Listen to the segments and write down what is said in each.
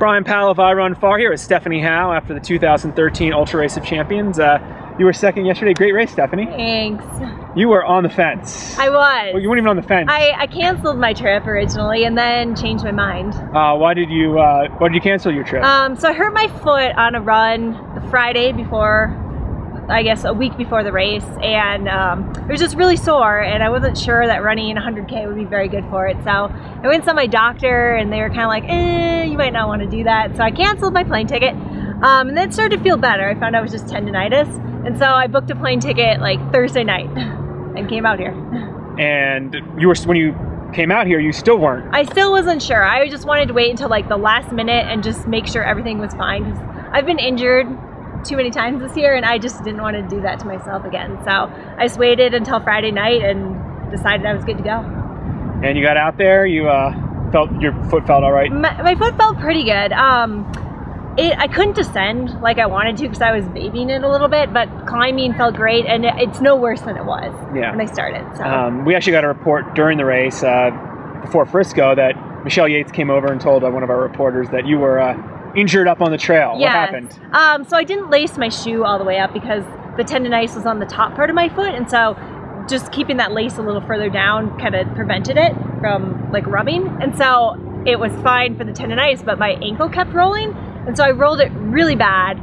Brian Powell of I Run Far here with Stephanie Howe after the 2013 Ultra Race of Champions. You were second yesterday. Great race, Stephanie. Thanks. You were on the fence. I was. Well, you weren't even on the fence. I canceled my trip originally and then changed my mind. Why did you cancel your trip? So I hurt my foot on a run the Friday before, I guess a week before the race, and it was just really sore, and I wasn't sure that running 100K would be very good for it. So I went and saw my doctor, and they were kind of like, you might not want to do that. So I canceled my plane ticket, and then it started to feel better. I found out it was just tendonitis, and so I booked a plane ticket like Thursday night and came out here. And when you came out here, you still weren't? I still wasn't sure. I just wanted to wait until like the last minute and just make sure everything was fine, because I've been injured too many times this year, and I just didn't want to do that to myself again. So I just waited until Friday night and decided I was good to go. And you got out there, you felt your foot felt all right? My foot felt pretty good. I couldn't descend like I wanted to because I was babying it a little bit, but climbing felt great, and it's no worse than it was when I started. So. We actually got a report during the race before Frisco that Michelle Yates came over and told one of our reporters that you were injured up on the trail. Yes. What happened? So I didn't lace my shoe all the way up because the tendonitis was on the top part of my foot, and so just keeping that lace a little further down kind of prevented it from like rubbing, and so it was fine for the tendonitis, but my ankle kept rolling, and so I rolled it really bad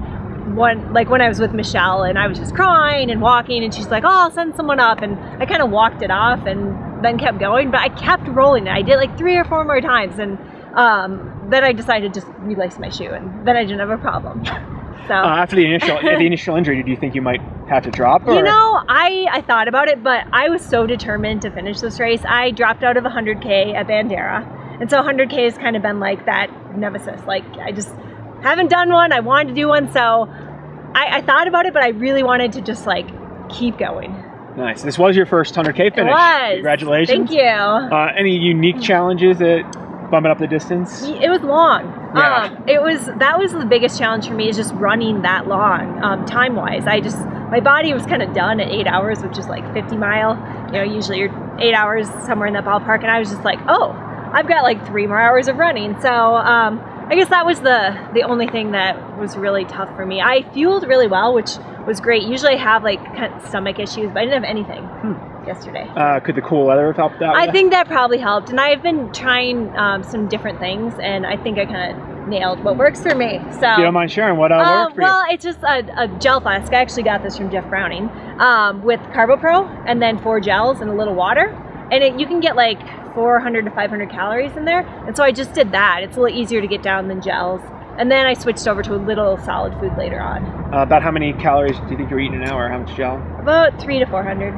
when I was with Michelle, and I was just crying and walking, and she's like, oh, I'll send someone up, and I kind of walked it off and then kept going, but I kept rolling it. I did like 3 or 4 more times, and then I decided to just relace my shoe, and then I didn't have a problem. So after the initial injury, did you think you might have to drop? Or? You know, I thought about it, but I was so determined to finish this race. I dropped out of 100K at Bandera, and so 100K has kind of been like that nemesis. Like, I just haven't done one. I wanted to do one, so I thought about it, but I really wanted to just like keep going. Nice. This was your first 100K finish. It was. Congratulations. Thank you. Any unique challenges that bumping up the distance? It was long. Yeah. That was the biggest challenge for me, is just running that long, time-wise. My body was kind of done at 8 hours, which is like 50 mile. You know, usually you're 8 hours somewhere in that ballpark, and I was just like, oh, I've got like 3 more hours of running. So I guess that was the only thing that was really tough for me. I fueled really well, which was great. Usually I have like kind of stomach issues, but I didn't have anything yesterday. Could the cool weather have helped out? I think that probably helped, and I've been trying some different things, and I think I kind of nailed what works for me. So if you don't mind sharing, what worked for you? Well, it's just a gel flask. I actually got this from Jeff Browning with CarboPro, and then 4 gels and a little water, and you can get like 400 to 500 calories in there, and so I just did that. It's a little easier to get down than gels. And then I switched over to a little solid food later on. About how many calories do you think you're eating an hour? How much gel? About 300 to 400.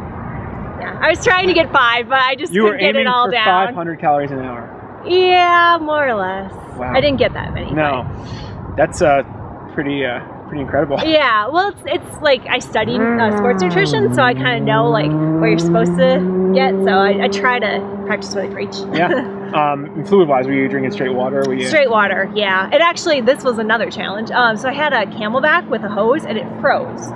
Yeah, I was trying to get 5, but I just couldn't get it all down. You were aiming for 500 calories an hour? Yeah, more or less. Wow. I didn't get that many. No, that's pretty incredible. Yeah, well, it's like I studied sports nutrition, so I kind of know like what you're supposed to get. So I try to practice what I preach. Yeah. Fluid-wise, were you drinking straight water? Straight water, yeah. And actually, this was another challenge. So I had a Camelback with a hose, and it froze.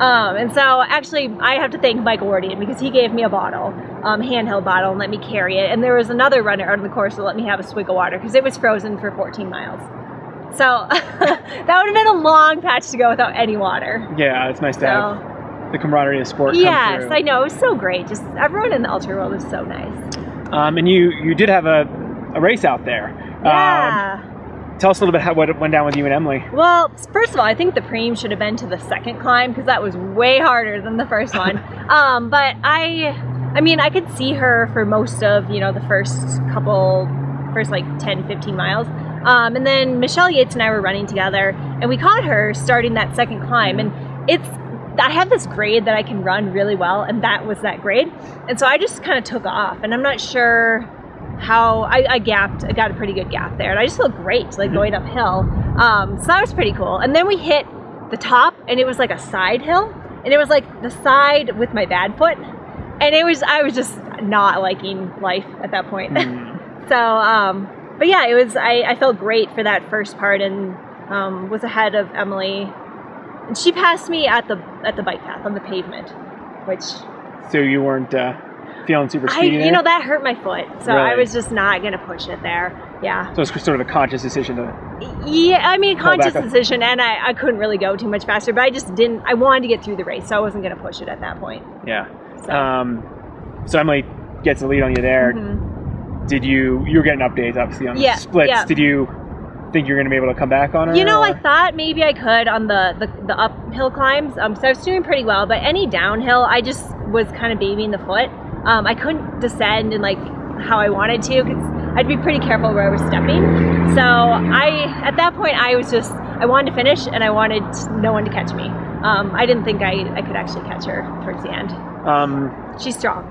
And so actually, I have to thank Mike Wardian, because he gave me a bottle, handheld bottle, and let me carry it. And there was another runner out on the course that let me have a swig of water, because it was frozen for 14 miles. So that would have been a long patch to go without any water. Yeah, it's nice to have the camaraderie of sport come through. Yes, I know. It was so great. Just everyone in the ultra world was so nice. And you did have a race out there. Yeah. Tell us a little bit what went down with you and Emily. Well, first of all, I think the preem should have been to the second climb, because that was way harder than the first one. But I mean, I could see her for most of, the first like 10, 15 miles. And then Michelle Yates and I were running together, and we caught her starting that second climb. And I have this grade that I can run really well, and that was that grade. And so I just kind of took off, and I'm not sure how I gapped. I got a pretty good gap there, and I just felt great, like going uphill. So that was pretty cool. And then we hit the top, and it was like a side hill, and it was like the side with my bad foot, and I was just not liking life at that point. So, but yeah, I felt great for that first part, and was ahead of Emily, and she passed me at the bike path on the pavement, which. So you weren't feeling super speedy there? That hurt my foot, so really? I was just not gonna push it there. Yeah. So it's sort of a conscious decision to. Yeah, I mean, conscious back up. decision, and I couldn't really go too much faster, but I just didn't. I wanted to get through the race, so I wasn't going to push it at that point. Yeah. So, So Emily gets the lead on you there. Mhm. Did you were getting updates obviously on the splits? Yeah. Did you think you're going to be able to come back on her? You know, or? I thought maybe I could on the uphill climbs. So I was doing pretty well, but any downhill, I just was kind of babying the foot. I couldn't descend in like how I wanted to because I'd be pretty careful where I was stepping. So at that point, I wanted to finish and I wanted no one to catch me. I didn't think I could actually catch her towards the end. She's strong.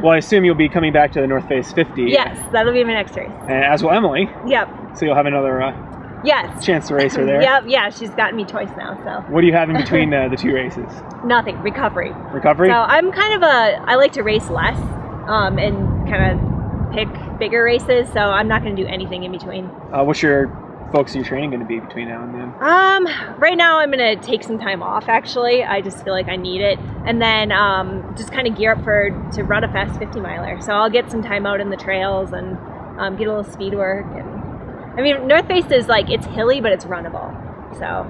Well, I assume you'll be coming back to the North Face 50. Yes, that'll be my next race. And as will Emily. Yep. So you'll have another Yes. chance to race her there. Yep. Yeah, she's gotten me twice now. So. What do you have in between the two races? Nothing. Recovery. Recovery? So I'm kind of I like to race less and kind of pick bigger races. So I'm not going to do anything in between. What's your focus of your training going to be between now and then? Right now I'm going to take some time off, actually. I just feel like I need it. And then just kind of gear up to run a fast 50 miler. So I'll get some time out in the trails and get a little speed work. And I mean, North Face is like, it's hilly, but it's runnable. So,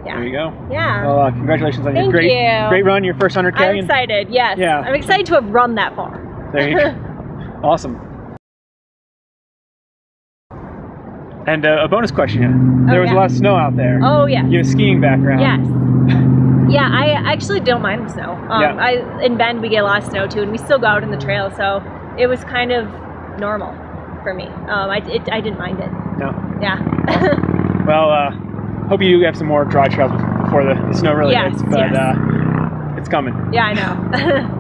yeah. There you go. Yeah. Well, congratulations on your great run, your first 100K. I'm excited, yes. Yeah. I'm excited to have run that far. There you go. Awesome. And a bonus question. There was a lot of snow out there. Oh, yeah. You have a skiing background. Yes. Yeah, I actually don't mind the snow. Yeah. In Bend, we get a lot of snow, too, and we still go out in the trail, so it was kind of normal for me. I didn't mind it. No. Yeah. Well, hope you have some more dry trails before the snow really hits, but yes. it's coming. Yeah, I know.